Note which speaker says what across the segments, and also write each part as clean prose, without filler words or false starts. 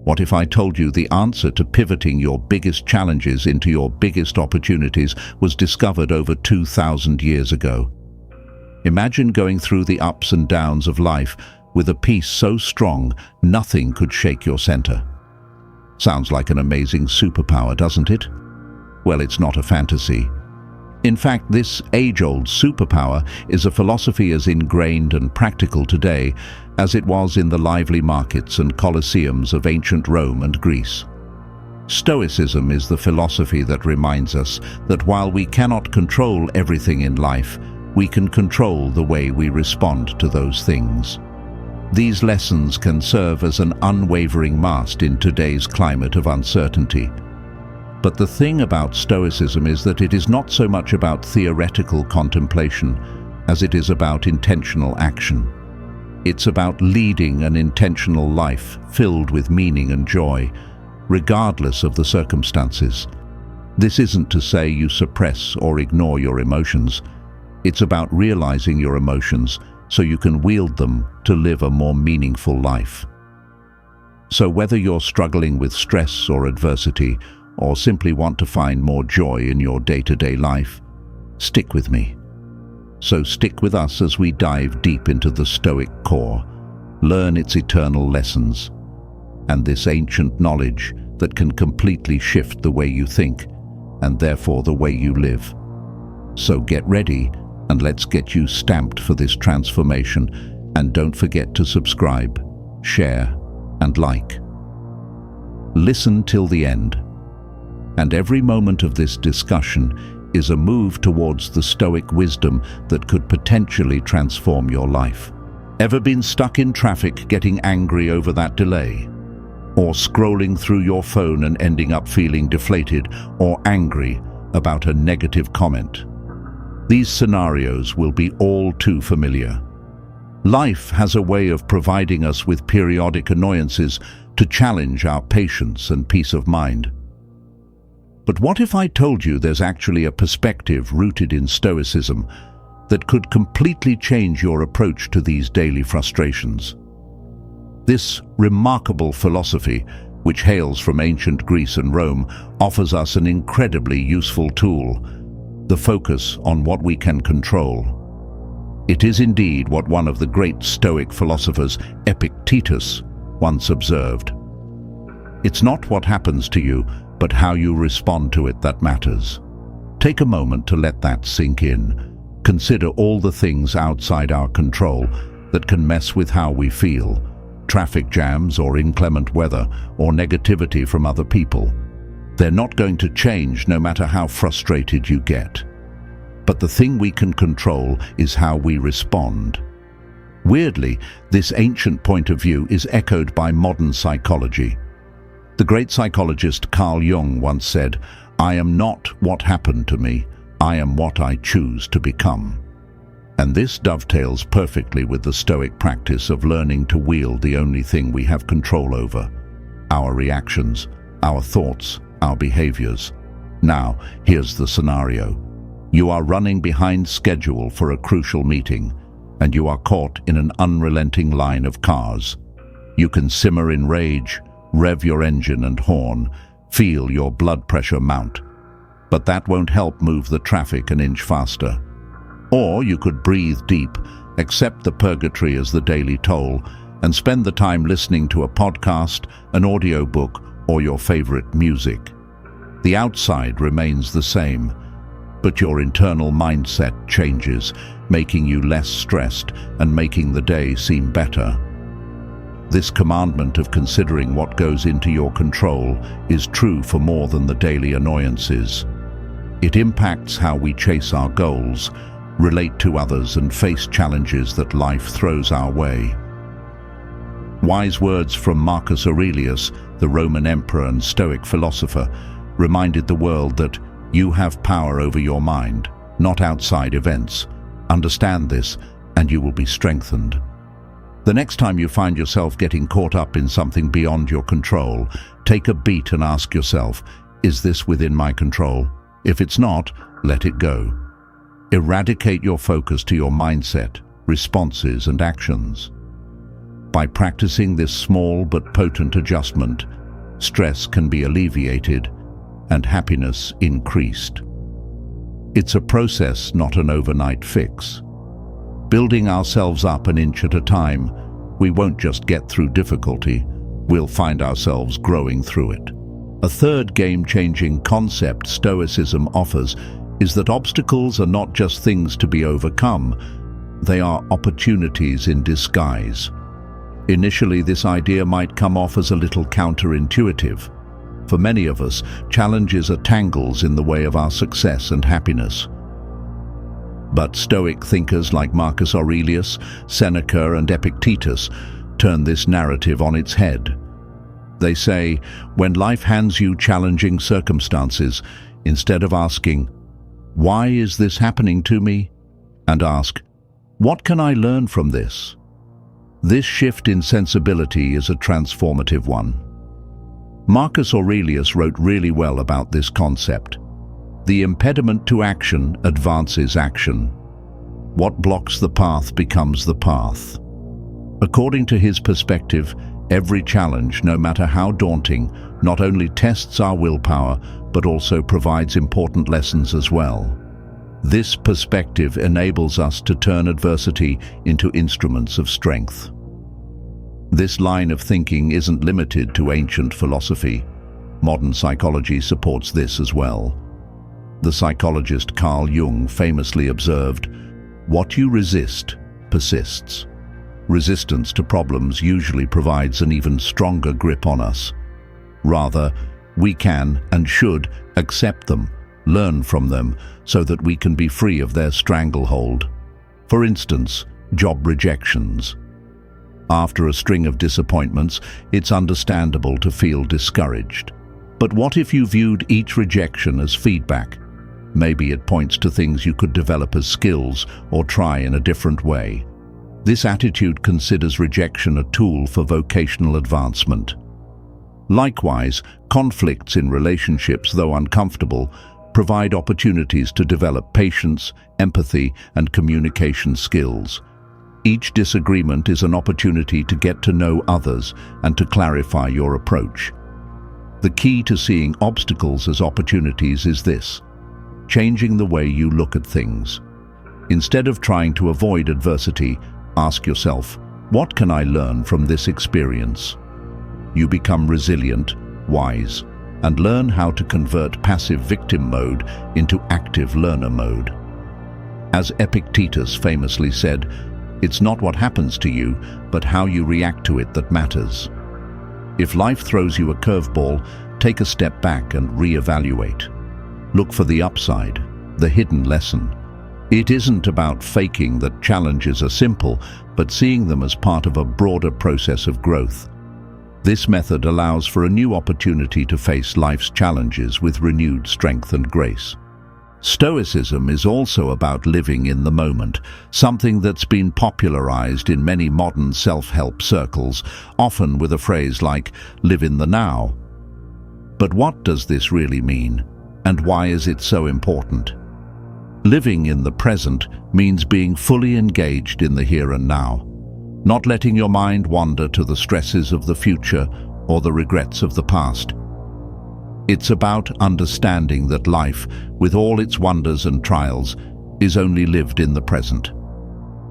Speaker 1: What if I told you the answer to pivoting your biggest challenges into your biggest opportunities was discovered over 2,000 years ago? Imagine going through the ups and downs of life with a peace so strong nothing could shake your center. Sounds like an amazing superpower, doesn't it? Well, it's not a fantasy. In fact, this age-old superpower is a philosophy as ingrained and practical today as it was in the lively markets and colosseums of ancient Rome and Greece. Stoicism is the philosophy that reminds us that while we cannot control everything in life, we can control the way we respond to those things. These lessons can serve as an unwavering mast in today's climate of uncertainty. But the thing about Stoicism is that it is not so much about theoretical contemplation as it is about intentional action. It's about leading an intentional life filled with meaning and joy, regardless of the circumstances. This isn't to say you suppress or ignore your emotions. It's about realizing your emotions so you can wield them to live a more meaningful life. So whether you're struggling with stress or adversity, or simply want to find more joy in your day-to-day life, stick with me. So stick with us as we dive deep into the Stoic core, learn its eternal lessons, and this ancient knowledge that can completely shift the way you think, and therefore the way you live. So get ready, and let's get you stamped for this transformation, and don't forget to subscribe, share, and like. Listen till the end. And every moment of this discussion is a move towards the Stoic wisdom that could potentially transform your life. Ever been stuck in traffic getting angry over that delay? Or scrolling through your phone and ending up feeling deflated or angry about a negative comment? These scenarios will be all too familiar. Life has a way of providing us with periodic annoyances to challenge our patience and peace of mind. But what if I told you there's actually a perspective rooted in Stoicism that could completely change your approach to these daily frustrations? This remarkable philosophy, which hails from ancient Greece and Rome, offers us an incredibly useful tool: the focus on what we can control. It is indeed what one of the great Stoic philosophers, Epictetus, once observed. It's not what happens to you, but how you respond to it that matters. Take a moment to let that sink in. Consider all the things outside our control that can mess with how we feel. Traffic jams or inclement weather or negativity from other people. They're not going to change no matter how frustrated you get. But the thing we can control is how we respond. Weirdly, this ancient point of view is echoed by modern psychology. The great psychologist Carl Jung once said, "I am not what happened to me, I am what I choose to become." And this dovetails perfectly with the Stoic practice of learning to wield the only thing we have control over: our reactions, our thoughts, our behaviors. Now, here's the scenario. You are running behind schedule for a crucial meeting, and you are caught in an unrelenting line of cars. You can simmer in rage, rev your engine and horn, feel your blood pressure mount. But that won't help move the traffic an inch faster. Or you could breathe deep, accept the purgatory as the daily toll, and spend the time listening to a podcast, an audiobook, or your favorite music. The outside remains the same, but your internal mindset changes, making you less stressed and making the day seem better. This commandment of considering what goes into your control is true for more than the daily annoyances. It impacts how we chase our goals, relate to others, and face challenges that life throws our way. Wise words from Marcus Aurelius, the Roman emperor and Stoic philosopher, reminded the world that you have power over your mind, not outside events. Understand this, and you will be strengthened. The next time you find yourself getting caught up in something beyond your control, take a beat and ask yourself, is this within my control? If it's not, let it go. Eradicate your focus to your mindset, responses, and actions. By practicing this small but potent adjustment, stress can be alleviated and happiness increased. It's a process, not an overnight fix. Building ourselves up an inch at a time, we won't just get through difficulty, we'll find ourselves growing through it. A third game-changing concept Stoicism offers is that obstacles are not just things to be overcome, they are opportunities in disguise. Initially, this idea might come off as a little counterintuitive. For many of us, challenges are tangles in the way of our success and happiness. But Stoic thinkers like Marcus Aurelius, Seneca, and Epictetus turn this narrative on its head. They say, when life hands you challenging circumstances, instead of asking, "Why is this happening to me?" and ask, "What can I learn from this?" This shift in sensibility is a transformative one. Marcus Aurelius wrote really well about this concept. The impediment to action advances action. What blocks the path becomes the path. According to his perspective, every challenge, no matter how daunting, not only tests our willpower, but also provides important lessons as well. This perspective enables us to turn adversity into instruments of strength. This line of thinking isn't limited to ancient philosophy. Modern psychology supports this as well. The psychologist Carl Jung famously observed, "What you resist persists." Resistance to problems usually provides an even stronger grip on us. Rather, we can and should accept them, learn from them, so that we can be free of their stranglehold. For instance, job rejections. After a string of disappointments, it's understandable to feel discouraged. But what if you viewed each rejection as feedback? Maybe it points to things you could develop as skills or try in a different way. This attitude considers rejection a tool for vocational advancement. Likewise, conflicts in relationships, though uncomfortable, provide opportunities to develop patience, empathy, and communication skills. Each disagreement is an opportunity to get to know others and to clarify your approach. The key to seeing obstacles as opportunities is this: changing the way you look at things. Instead of trying to avoid adversity, ask yourself, what can I learn from this experience? You become resilient, wise, and learn how to convert passive victim mode into active learner mode. As Epictetus famously said, it's not what happens to you, but how you react to it that matters. If life throws you a curveball, take a step back and reevaluate. Look for the upside, the hidden lesson. It isn't about faking that challenges are simple, but seeing them as part of a broader process of growth. This method allows for a new opportunity to face life's challenges with renewed strength and grace. Stoicism is also about living in the moment, something that's been popularized in many modern self-help circles, often with a phrase like, "live in the now." But what does this really mean, and why is it so important? Living in the present means being fully engaged in the here and now, not letting your mind wander to the stresses of the future or the regrets of the past. It's about understanding that life, with all its wonders and trials, is only lived in the present.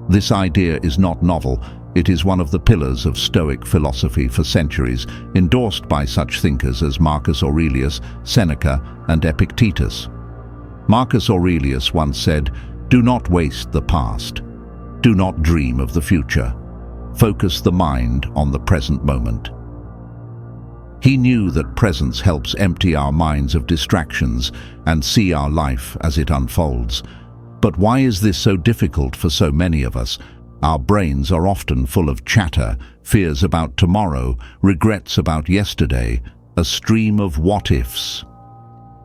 Speaker 1: This idea is not novel. It is one of the pillars of Stoic philosophy for centuries, endorsed by such thinkers as Marcus Aurelius, Seneca, and Epictetus. Marcus Aurelius once said, "Do not waste the past. Do not dream of the future. Focus the mind on the present moment." He knew that presence helps empty our minds of distractions and see our life as it unfolds. But why is this so difficult for so many of us? Our brains are often full of chatter, fears about tomorrow, regrets about yesterday, a stream of what-ifs.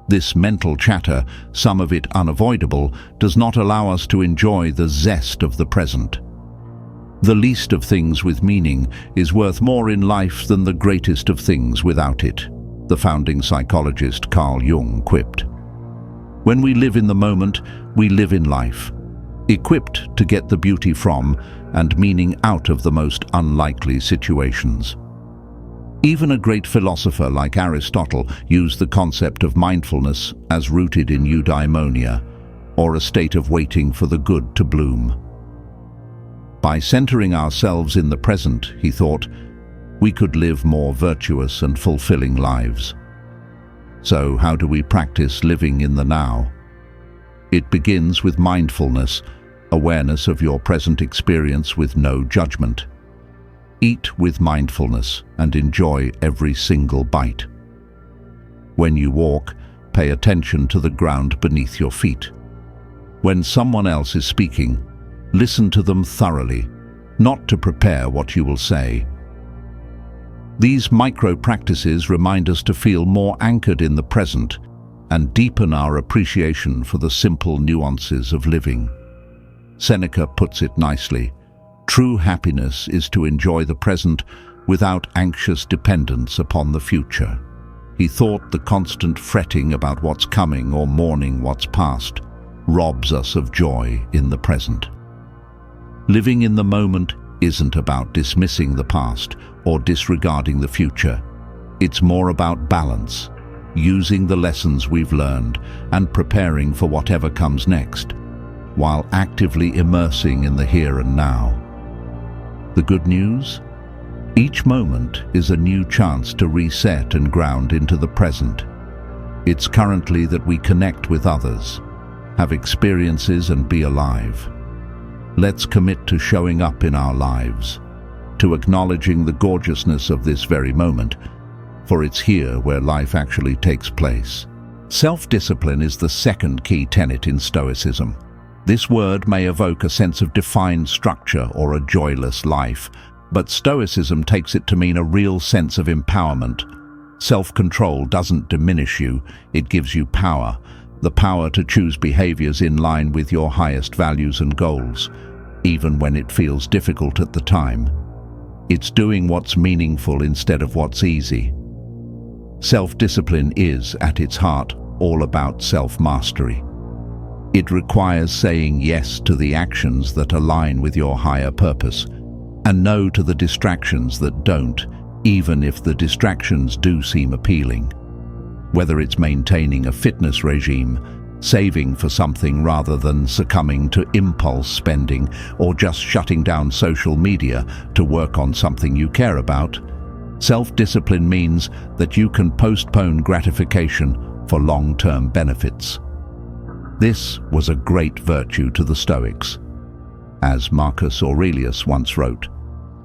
Speaker 1: This mental chatter, some of it unavoidable, does not allow us to enjoy the zest of the present. The least of things with meaning is worth more in life than the greatest of things without it, the founding psychologist Carl Jung quipped. When we live in the moment, we live in life. equipped to get the beauty from and meaning out of the most unlikely situations. Even a great philosopher like Aristotle used the concept of mindfulness as rooted in eudaimonia, or a state of waiting for the good to bloom. By centering ourselves in the present, he thought, we could live more virtuous and fulfilling lives. So, how do we practice living in the now? It begins with mindfulness, awareness of your present experience with no judgment. Eat with mindfulness and enjoy every single bite. When you walk, pay attention to the ground beneath your feet. When someone else is speaking, listen to them thoroughly, not to prepare what you will say. These micro-practices remind us to feel more anchored in the present and deepen our appreciation for the simple nuances of living. Seneca puts it nicely, true happiness is to enjoy the present without anxious dependence upon the future. He thought the constant fretting about what's coming or mourning what's past robs us of joy in the present. Living in the moment isn't about dismissing the past or disregarding the future. It's more about balance, using the lessons we've learned and preparing for whatever comes next, while actively immersing in the here and now. The good news? Each moment is a new chance to reset and ground into the present. It's currently that we connect with others, have experiences and be alive. Let's commit to showing up in our lives, to acknowledging the gorgeousness of this very moment, for it's here where life actually takes place. Self-discipline is the second key tenet in Stoicism. This word may evoke a sense of defined structure or a joyless life, but Stoicism takes it to mean a real sense of empowerment. Self-control doesn't diminish you, it gives you power, the power to choose behaviors in line with your highest values and goals, even when it feels difficult at the time. It's doing what's meaningful instead of what's easy. Self-discipline is, at its heart, all about self-mastery. It requires saying yes to the actions that align with your higher purpose, and no to the distractions that don't, even if the distractions do seem appealing. Whether it's maintaining a fitness regime, saving for something rather than succumbing to impulse spending, or just shutting down social media to work on something you care about, self-discipline means that you can postpone gratification for long-term benefits. This was a great virtue to the Stoics. As Marcus Aurelius once wrote,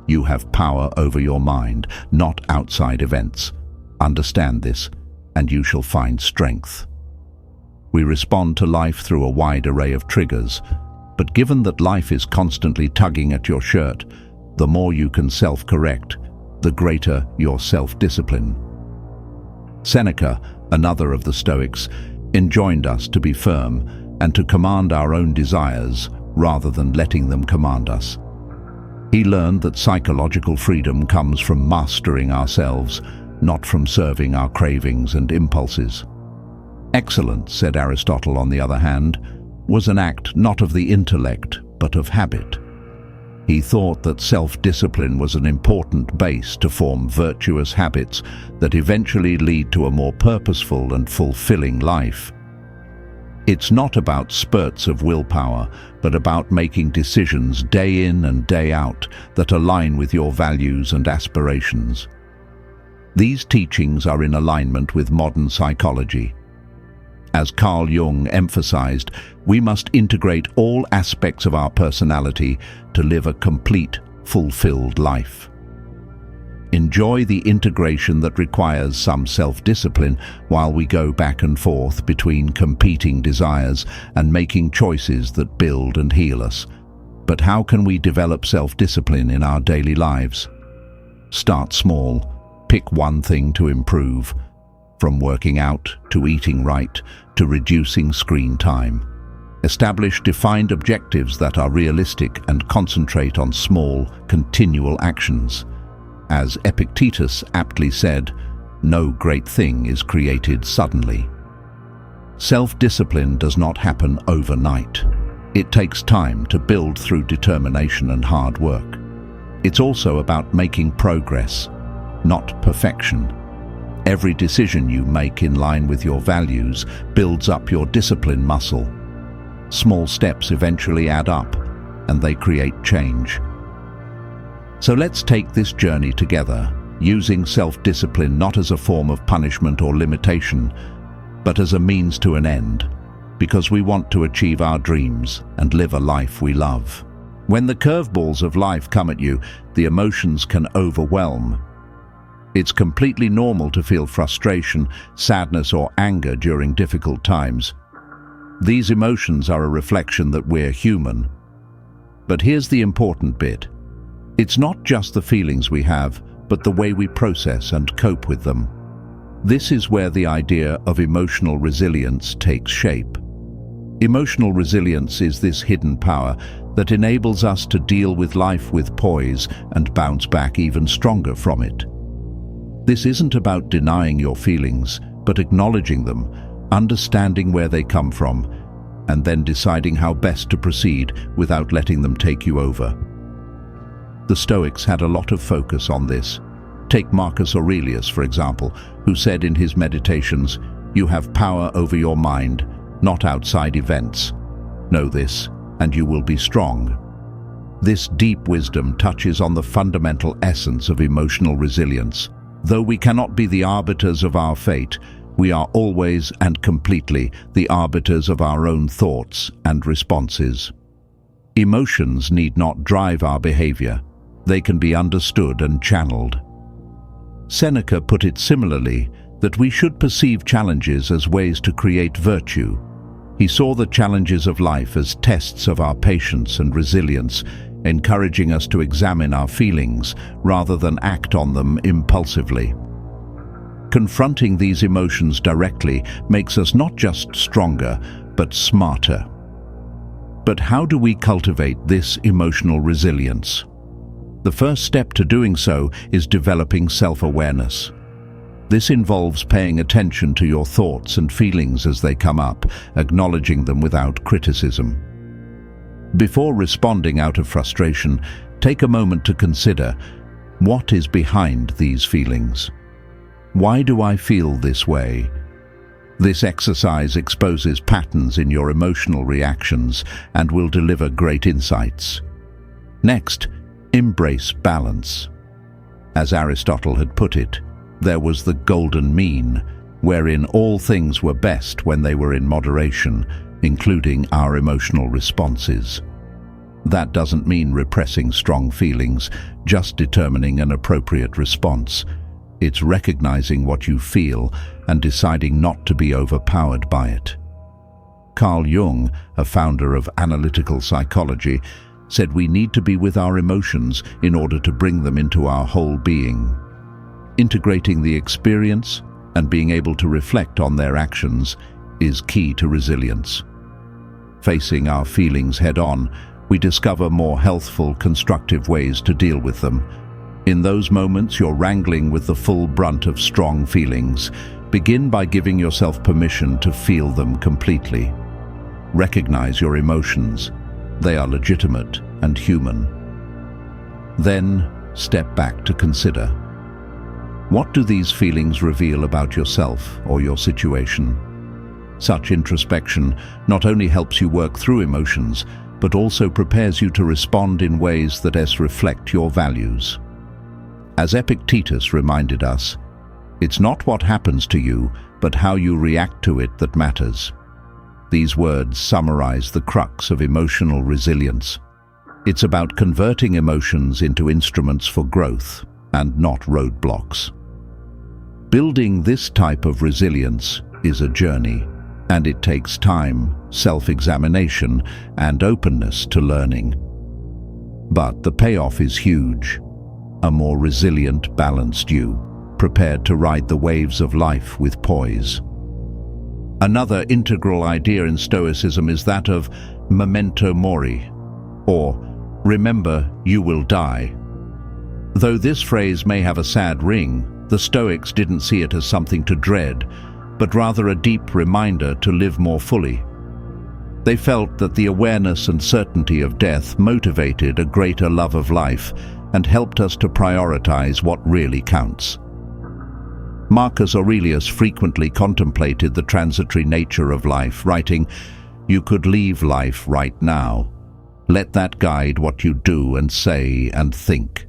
Speaker 1: "You have power over your mind, not outside events. Understand this, and you shall find strength." We respond to life through a wide array of triggers, but given that life is constantly tugging at your shirt, the more you can self-correct, the greater your self-discipline. Seneca, another of the Stoics, enjoined us to be firm and to command our own desires rather than letting them command us. He learned that psychological freedom comes from mastering ourselves, not from serving our cravings and impulses. Excellence, said Aristotle on the other hand, was an act not of the intellect but of habit. He thought that self-discipline was an important base to form virtuous habits that eventually lead to a more purposeful and fulfilling life. It's not about spurts of willpower, but about making decisions day in and day out that align with your values and aspirations. These teachings are in alignment with modern psychology. As Carl Jung emphasized, we must integrate all aspects of our personality to live a complete, fulfilled life. Enjoy the integration that requires some self-discipline while we go back and forth between competing desires and making choices that build and heal us. But how can we develop self-discipline in our daily lives? Start small. Pick one thing to improve. From working out to eating right to reducing screen time. Establish defined objectives that are realistic and concentrate on small, continual actions. As Epictetus aptly said, no great thing is created suddenly. Self-discipline does not happen overnight. It takes time to build through determination and hard work. It's also about making progress, not perfection. Every decision you make in line with your values builds up your discipline muscle. Small steps eventually add up, and they create change. So let's take this journey together, using self-discipline not as a form of punishment or limitation, but as a means to an end, because we want to achieve our dreams and live a life we love. When the curveballs of life come at you, the emotions can overwhelm. It's completely normal to feel frustration, sadness, or anger during difficult times. These emotions are a reflection that we're human. But here's the important bit. It's not just the feelings we have, but the way we process and cope with them. This is where the idea of emotional resilience takes shape. Emotional resilience is this hidden power that enables us to deal with life with poise and bounce back even stronger from it. This isn't about denying your feelings, but acknowledging them, understanding where they come from, and then deciding how best to proceed without letting them take you over. The Stoics had a lot of focus on this. Take Marcus Aurelius, for example, who said in his meditations, "You have power over your mind, not outside events. Know this, and you will be strong." This deep wisdom touches on the fundamental essence of emotional resilience. Though we cannot be the arbiters of our fate, we are always and completely the arbiters of our own thoughts and responses. Emotions need not drive our behavior. They can be understood and channeled. Seneca put it similarly, that we should perceive challenges as ways to create virtue. He saw the challenges of life as tests of our patience and resilience, encouraging us to examine our feelings rather than act on them impulsively. Confronting these emotions directly makes us not just stronger, but smarter. But how do we cultivate this emotional resilience? The first step to doing so is developing self-awareness. This involves paying attention to your thoughts and feelings as they come up, acknowledging them without criticism. Before responding out of frustration, take a moment to consider, what is behind these feelings? Why do I feel this way? This exercise exposes patterns in your emotional reactions and will deliver great insights. Next, embrace balance. As Aristotle had put it, there was the golden mean, wherein all things were best when they were in moderation, including our emotional responses. That doesn't mean repressing strong feelings, just determining an appropriate response. It's recognizing what you feel and deciding not to be overpowered by it. Carl Jung, a founder of analytical psychology, said we need to be with our emotions in order to bring them into our whole being. Integrating the experience and being able to reflect on their actions is key to resilience. Facing our feelings head-on, we discover more healthful, constructive ways to deal with them. In those moments you're wrangling with the full brunt of strong feelings, begin by giving yourself permission to feel them completely. Recognize your emotions. They are legitimate and human. Then, step back to consider. What do these feelings reveal about yourself or your situation? Such introspection not only helps you work through emotions, but also prepares you to respond in ways that best reflect your values. As Epictetus reminded us, it's not what happens to you, but how you react to it that matters. These words summarize the crux of emotional resilience. It's about converting emotions into instruments for growth and not roadblocks. Building this type of resilience is a journey, and it takes time, self-examination, and openness to learning. But the payoff is huge. A more resilient, balanced you, prepared to ride the waves of life with poise. Another integral idea in Stoicism is that of memento mori, or remember you will die. Though this phrase may have a sad ring, the Stoics didn't see it as something to dread, but rather a deep reminder to live more fully. They felt that the awareness and certainty of death motivated a greater love of life and helped us to prioritize what really counts. Marcus Aurelius frequently contemplated the transitory nature of life, writing, "You could leave life right now. Let that guide what you do and say and think."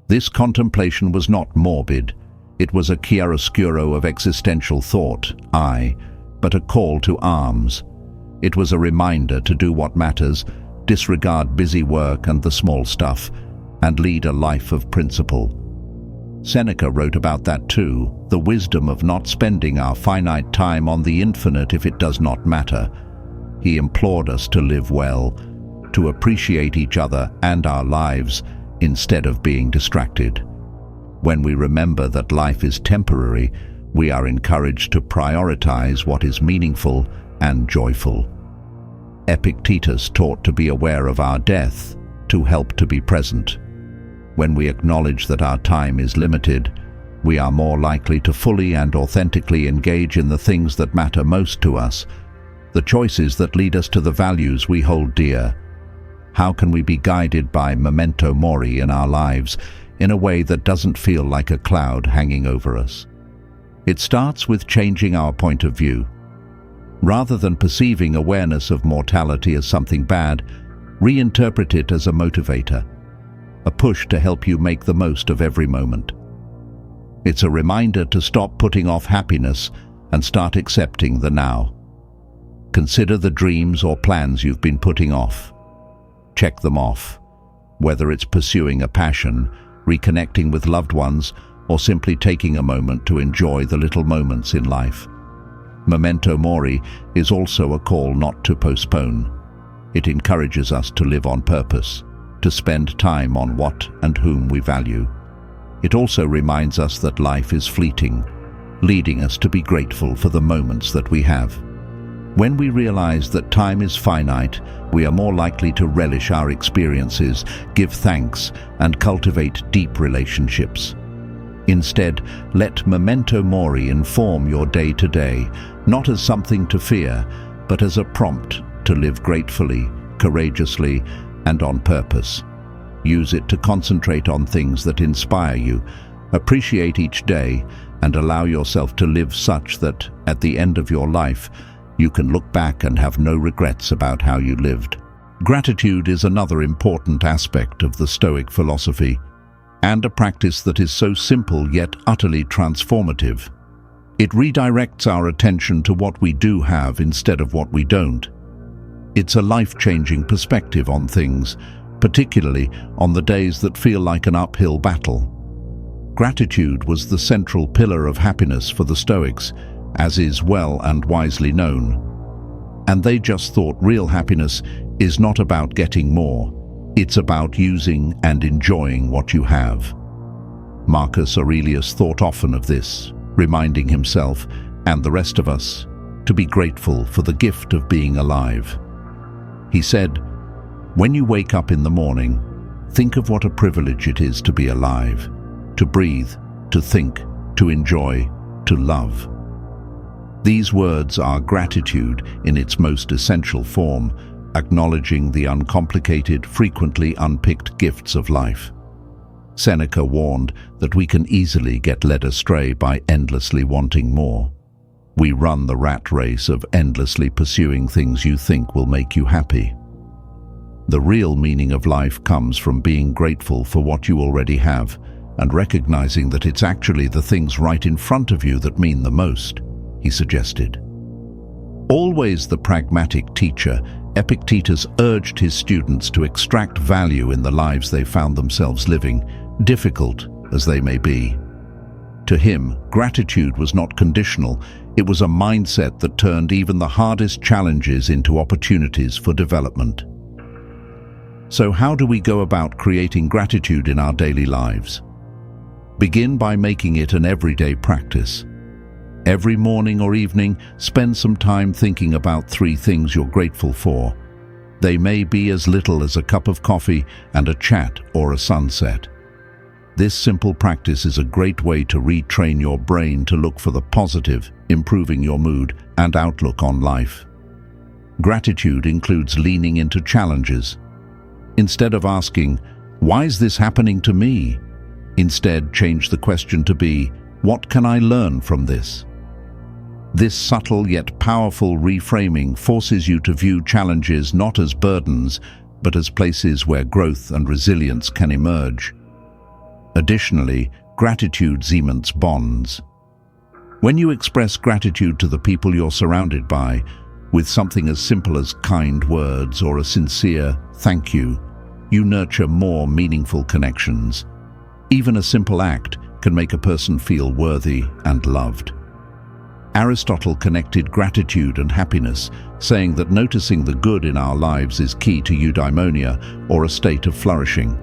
Speaker 1: This contemplation was not morbid. It was a chiaroscuro of existential thought, but a call to arms. It was a reminder to do what matters, disregard busy work and the small stuff, and lead a life of principle. Seneca wrote about that too, the wisdom of not spending our finite time on the infinite if it does not matter. He implored us to live well, to appreciate each other and our lives instead of being distracted. When we remember that life is temporary, we are encouraged to prioritize what is meaningful and joyful. Epictetus taught to be aware of our death, to help to be present. When we acknowledge that our time is limited, we are more likely to fully and authentically engage in the things that matter most to us, the choices that lead us to the values we hold dear. How can we be guided by memento mori in our lives in a way that doesn't feel like a cloud hanging over us? It starts with changing our point of view. Rather than perceiving awareness of mortality as something bad, reinterpret it as a motivator, a push to help you make the most of every moment. It's a reminder to stop putting off happiness and start accepting the now. Consider the dreams or plans you've been putting off. Check them off, whether it's pursuing a passion, reconnecting with loved ones, or simply taking a moment to enjoy the little moments in life. Memento mori is also a call not to postpone. It encourages us to live on purpose, to spend time on what and whom we value. It also reminds us that life is fleeting, leading us to be grateful for the moments that we have. When we realize that time is finite, we are more likely to relish our experiences, give thanks, and cultivate deep relationships. Instead, let memento mori inform your day-to-day, not as something to fear, but as a prompt to live gratefully, courageously, and on purpose. Use it to concentrate on things that inspire you, appreciate each day, and allow yourself to live such that, at the end of your life, you can look back and have no regrets about how you lived. Gratitude is another important aspect of the Stoic philosophy, and a practice that is so simple yet utterly transformative. It redirects our attention to what we do have instead of what we don't. It's a life-changing perspective on things, particularly on the days that feel like an uphill battle. Gratitude was the central pillar of happiness for the Stoics, as is well and wisely known. And they just thought real happiness is not about getting more, it's about using and enjoying what you have. Marcus Aurelius thought often of this, reminding himself, and the rest of us, to be grateful for the gift of being alive. He said, "When you wake up in the morning, think of what a privilege it is to be alive, to breathe, to think, to enjoy, to love." These words are gratitude in its most essential form, acknowledging the uncomplicated, frequently unpicked gifts of life. Seneca warned that we can easily get led astray by endlessly wanting more. We run the rat race of endlessly pursuing things you think will make you happy. The real meaning of life comes from being grateful for what you already have and recognizing that it's actually the things right in front of you that mean the most, he suggested. Always the pragmatic teacher, Epictetus urged his students to extract value in the lives they found themselves living, difficult as they may be. To him, gratitude was not conditional, it was a mindset that turned even the hardest challenges into opportunities for development. So how do we go about creating gratitude in our daily lives? Begin by making it an everyday practice. Every morning or evening, spend some time thinking about 3 things you're grateful for. They may be as little as a cup of coffee and a chat or a sunset. This simple practice is a great way to retrain your brain to look for the positive, improving your mood and outlook on life. Gratitude includes leaning into challenges. Instead of asking, "Why is this happening to me?" Instead, change the question to be, "What can I learn from this?" This subtle yet powerful reframing forces you to view challenges not as burdens, but as places where growth and resilience can emerge. Additionally, gratitude cements bonds. When you express gratitude to the people you're surrounded by, with something as simple as kind words or a sincere thank you, you nurture more meaningful connections. Even a simple act can make a person feel worthy and loved. Aristotle connected gratitude and happiness, saying that noticing the good in our lives is key to eudaimonia, or a state of flourishing.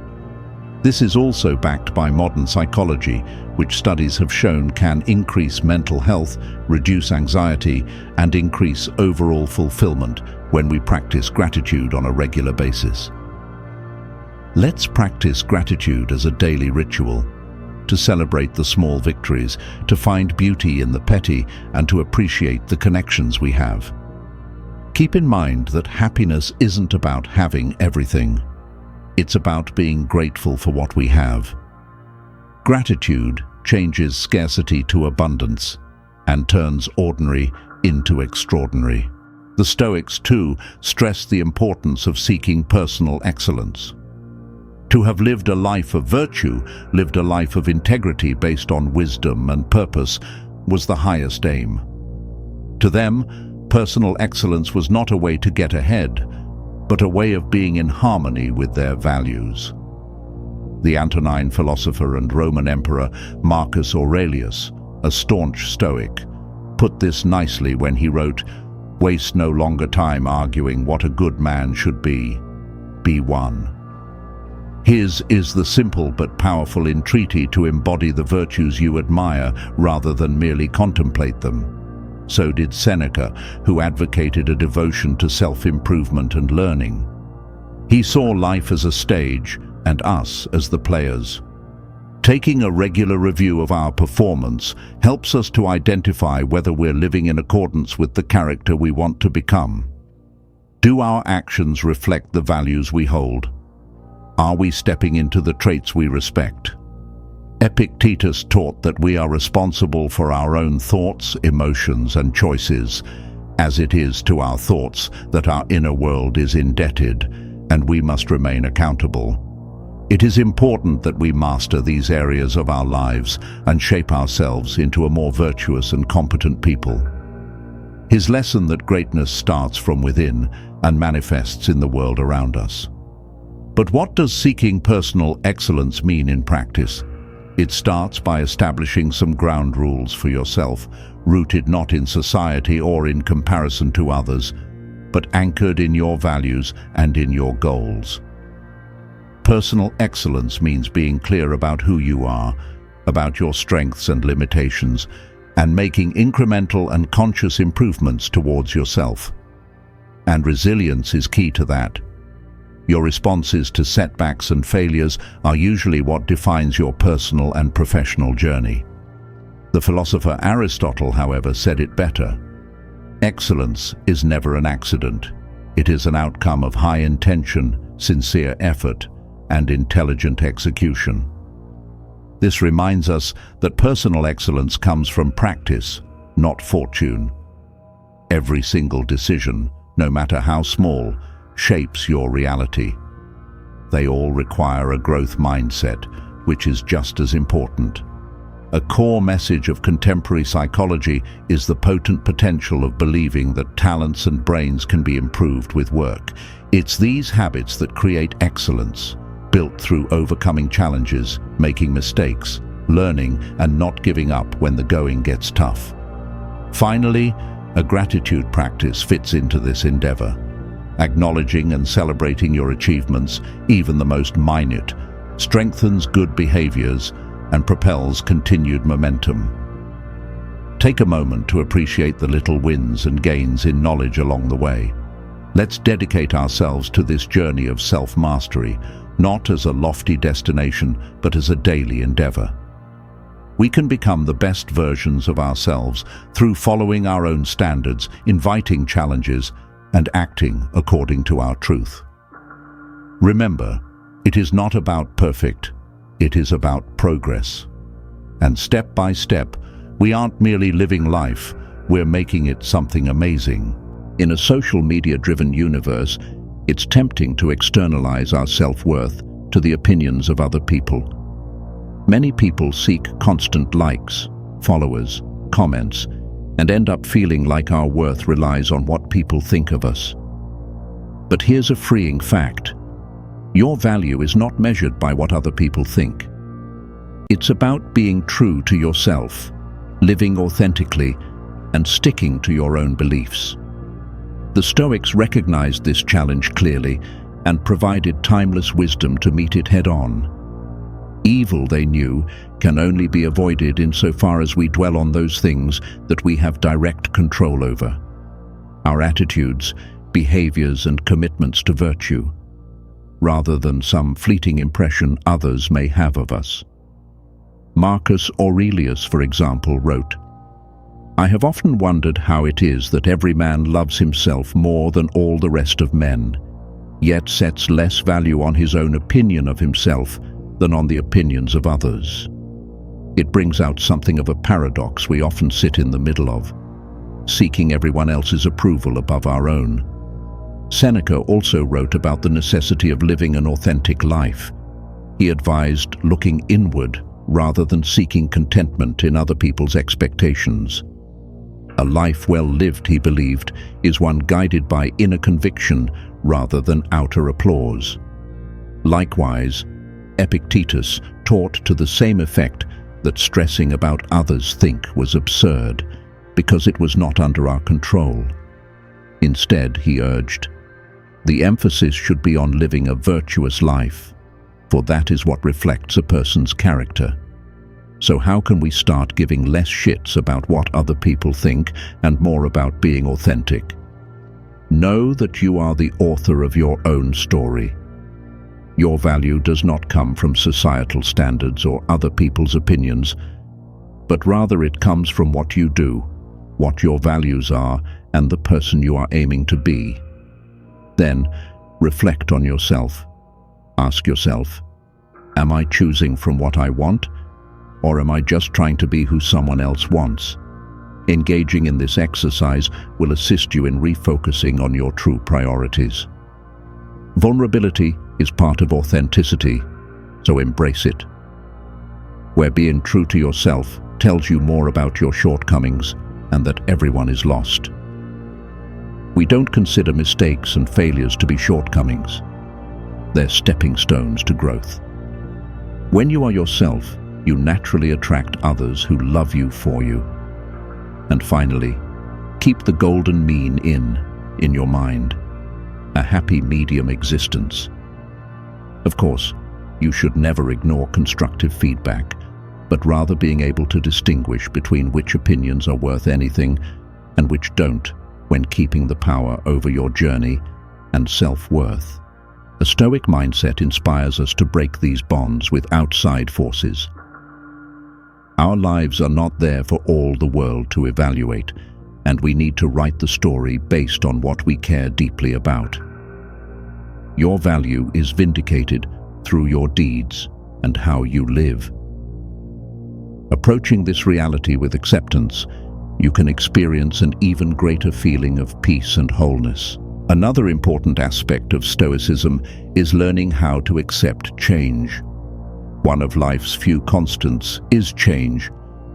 Speaker 1: This is also backed by modern psychology, which studies have shown can increase mental health, reduce anxiety, and increase overall fulfillment when we practice gratitude on a regular basis. Let's practice gratitude as a daily ritual, to celebrate the small victories, to find beauty in the petty, and to appreciate the connections we have. Keep in mind that happiness isn't about having everything. It's about being grateful for what we have. Gratitude changes scarcity to abundance and turns ordinary into extraordinary. The Stoics, too, stressed the importance of seeking personal excellence. To have lived a life of virtue, lived a life of integrity based on wisdom and purpose, was the highest aim. To them, personal excellence was not a way to get ahead, but a way of being in harmony with their values. The Antonine philosopher and Roman emperor Marcus Aurelius, a staunch Stoic, put this nicely when he wrote, "Waste no longer time arguing what a good man should be. Be one." His is the simple but powerful entreaty to embody the virtues you admire rather than merely contemplate them. So did Seneca, who advocated a devotion to self-improvement and learning. He saw life as a stage and us as the players. Taking a regular review of our performance helps us to identify whether we're living in accordance with the character we want to become. Do our actions reflect the values we hold? Are we stepping into the traits we respect? Epictetus taught that we are responsible for our own thoughts, emotions, and choices, as it is to our thoughts that our inner world is indebted, and we must remain accountable. It is important that we master these areas of our lives and shape ourselves into a more virtuous and competent people. His lesson that greatness starts from within and manifests in the world around us. But what does seeking personal excellence mean in practice? It starts by establishing some ground rules for yourself, rooted not in society or in comparison to others, but anchored in your values and in your goals. Personal excellence means being clear about who you are, about your strengths and limitations, and making incremental and conscious improvements towards yourself. And resilience is key to that. Your responses to setbacks and failures are usually what defines your personal and professional journey. The philosopher Aristotle, however, said it better. Excellence is never an accident. It is an outcome of high intention, sincere effort, and intelligent execution. This reminds us that personal excellence comes from practice, not fortune. Every single decision, no matter how small, shapes your reality. They all require a growth mindset, which is just as important. A core message of contemporary psychology is the potent potential of believing that talents and brains can be improved with work. It's these habits that create excellence, built through overcoming challenges, making mistakes, learning, and not giving up when the going gets tough. Finally, a gratitude practice fits into this endeavor. Acknowledging and celebrating your achievements, even the most minute, strengthens good behaviors and propels continued momentum. Take a moment to appreciate the little wins and gains in knowledge along the way. Let's dedicate ourselves to this journey of self-mastery, not as a lofty destination, but as a daily endeavor. We can become the best versions of ourselves through following our own standards, inviting challenges, and acting according to our truth. Remember, it is not about perfect, it is about progress. And step by step, we aren't merely living life, we're making it something amazing. In a social media-driven universe, it's tempting to externalize our self-worth to the opinions of other people. Many people seek constant likes, followers, comments, and end up feeling like our worth relies on what people think of us. But here's a freeing fact. Your value is not measured by what other people think. It's about being true to yourself, living authentically, and sticking to your own beliefs. The Stoics recognized this challenge clearly and provided timeless wisdom to meet it head-on. Evil, they knew, can only be avoided insofar as we dwell on those things that we have direct control over. Our attitudes, behaviors, and commitments to virtue, rather than some fleeting impression others may have of us. Marcus Aurelius, for example, wrote, "I have often wondered how it is that every man loves himself more than all the rest of men, yet sets less value on his own opinion of himself than on the opinions of others." It brings out something of a paradox we often sit in the middle of, seeking everyone else's approval above our own. Seneca also wrote about the necessity of living an authentic life. He advised looking inward rather than seeking contentment in other people's expectations. A life well lived, he believed, is one guided by inner conviction rather than outer applause. Likewise, Epictetus taught to the same effect that stressing about others' think was absurd, because it was not under our control. Instead, he urged, the emphasis should be on living a virtuous life, for that is what reflects a person's character. So how can we start giving less shits about what other people think and more about being authentic? Know that you are the author of your own story. Your value does not come from societal standards or other people's opinions, but rather it comes from what you do, what your values are, and the person you are aiming to be. Then, reflect on yourself. Ask yourself, am I choosing from what I want, or am I just trying to be who someone else wants? Engaging in this exercise will assist you in refocusing on your true priorities. Vulnerability is part of authenticity, so embrace it. Where being true to yourself tells you more about your shortcomings and that everyone is lost. We don't consider mistakes and failures to be shortcomings. They're stepping stones to growth. When you are yourself, you naturally attract others who love you for you. And finally, keep the golden mean in your mind, a happy medium existence. Of course, you should never ignore constructive feedback, but rather being able to distinguish between which opinions are worth anything and which don't, when keeping the power over your journey and self-worth. A Stoic mindset inspires us to break these bonds with outside forces. Our lives are not there for all the world to evaluate, and we need to write the story based on what we care deeply about. Your value is vindicated through your deeds and how you live. Approaching this reality with acceptance, you can experience an even greater feeling of peace and wholeness. Another important aspect of Stoicism is learning how to accept change. One of life's few constants is change,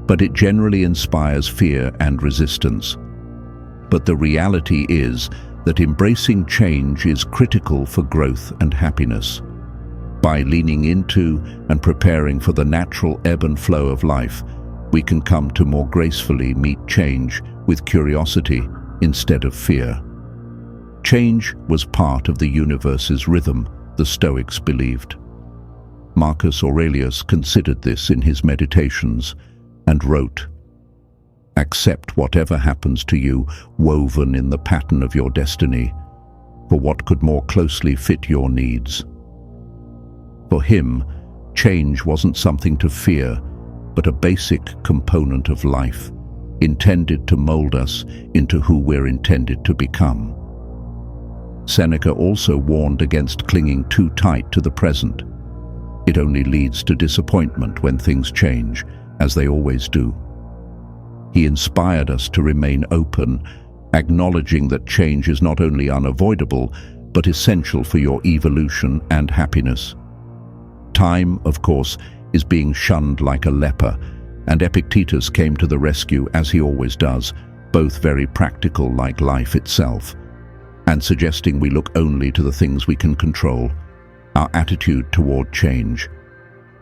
Speaker 1: but it generally inspires fear and resistance. But the reality is that embracing change is critical for growth and happiness. By leaning into and preparing for the natural ebb and flow of life, we can come to more gracefully meet change with curiosity instead of fear. Change was part of the universe's rhythm, the Stoics believed. Marcus Aurelius considered this in his Meditations and wrote, "Accept whatever happens to you woven in the pattern of your destiny, for what could more closely fit your needs." For him, change wasn't something to fear, but a basic component of life, intended to mold us into who we're intended to become. Seneca also warned against clinging too tight to the present. It only leads to disappointment when things change, as they always do. He inspired us to remain open, acknowledging that change is not only unavoidable, but essential for your evolution and happiness. Time, of course, is being shunned like a leper, and Epictetus came to the rescue as he always does, both very practical like life itself, and suggesting we look only to the things we can control, our attitude toward change.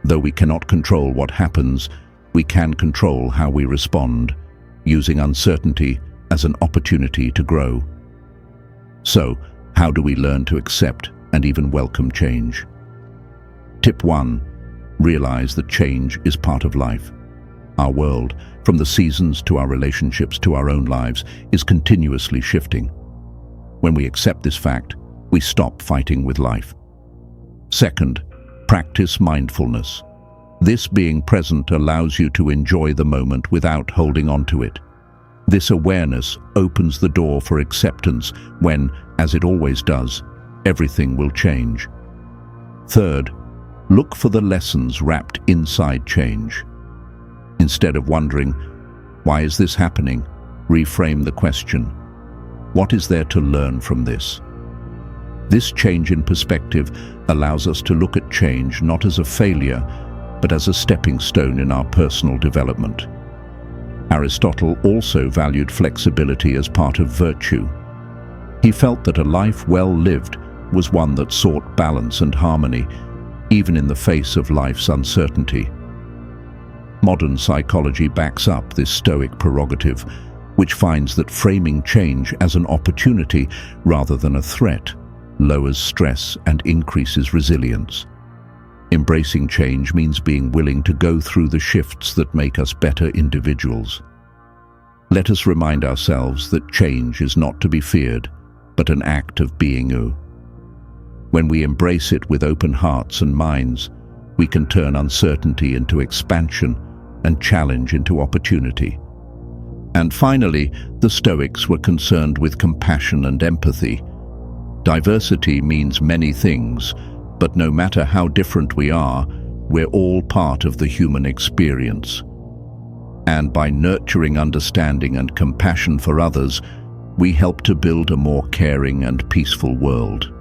Speaker 1: Though we cannot control what happens, we can control how we respond, using uncertainty as an opportunity to grow. So, how do we learn to accept and even welcome change? Tip 1. Realize that change is part of life. Our world, from the seasons to our relationships to our own lives, is continuously shifting. When we accept this fact, we stop fighting with life. Second, practice mindfulness. This being present allows you to enjoy the moment without holding on to it. This awareness opens the door for acceptance when, as it always does, everything will change. Third, look for the lessons wrapped inside change. Instead of wondering, why is this happening? Reframe the question. What is there to learn from this? This change in perspective allows us to look at change not as a failure, but as a stepping stone in our personal development. Aristotle also valued flexibility as part of virtue. He felt that a life well lived was one that sought balance and harmony, even in the face of life's uncertainty. Modern psychology backs up this Stoic prerogative, which finds that framing change as an opportunity rather than a threat lowers stress and increases resilience. Embracing change means being willing to go through the shifts that make us better individuals. Let us remind ourselves that change is not to be feared, but an act of being. When we embrace it with open hearts and minds, we can turn uncertainty into expansion and challenge into opportunity. And finally, the Stoics were concerned with compassion and empathy. Diversity means many things, but no matter how different we are, we're all part of the human experience. And by nurturing understanding and compassion for others, we help to build a more caring and peaceful world.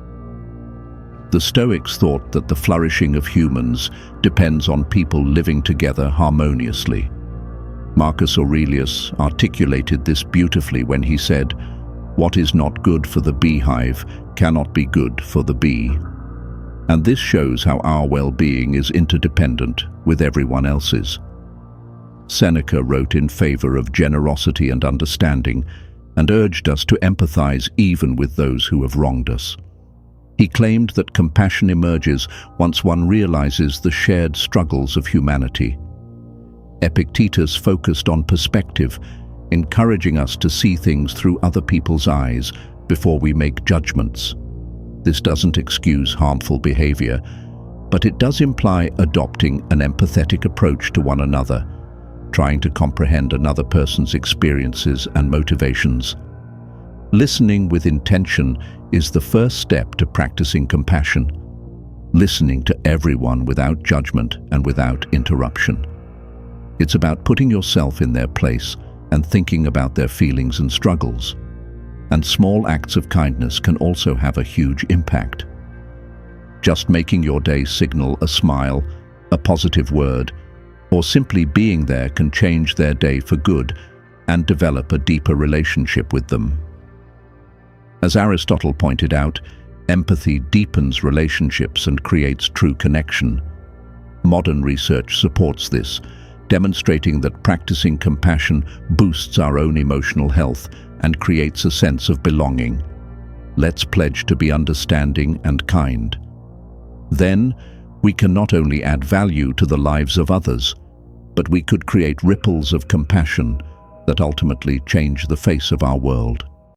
Speaker 1: The Stoics thought that the flourishing of humans depends on people living together harmoniously. Marcus Aurelius articulated this beautifully when he said, "What is not good for the beehive cannot be good for the bee." And this shows how our well-being is interdependent with everyone else's. Seneca wrote in favor of generosity and understanding and urged us to empathize even with those who have wronged us. He claimed that compassion emerges once one realizes the shared struggles of humanity. Epictetus focused on perspective, encouraging us to see things through other people's eyes before we make judgments. This doesn't excuse harmful behavior, but it does imply adopting an empathetic approach to one another, trying to comprehend another person's experiences and motivations. Listening with intention is the first step to practicing compassion, listening to everyone without judgment and without interruption. It's about putting yourself in their place and thinking about their feelings and struggles. And small acts of kindness can also have a huge impact. Just making your day signal a smile, a positive word, or simply being there can change their day for good and develop a deeper relationship with them. As Aristotle pointed out, empathy deepens relationships and creates true connection. Modern research supports this, demonstrating that practicing compassion boosts our own emotional health and creates a sense of belonging. Let's pledge to be understanding and kind. Then, we can not only add value to the lives of others, but we could create ripples of compassion that ultimately change the face of our world.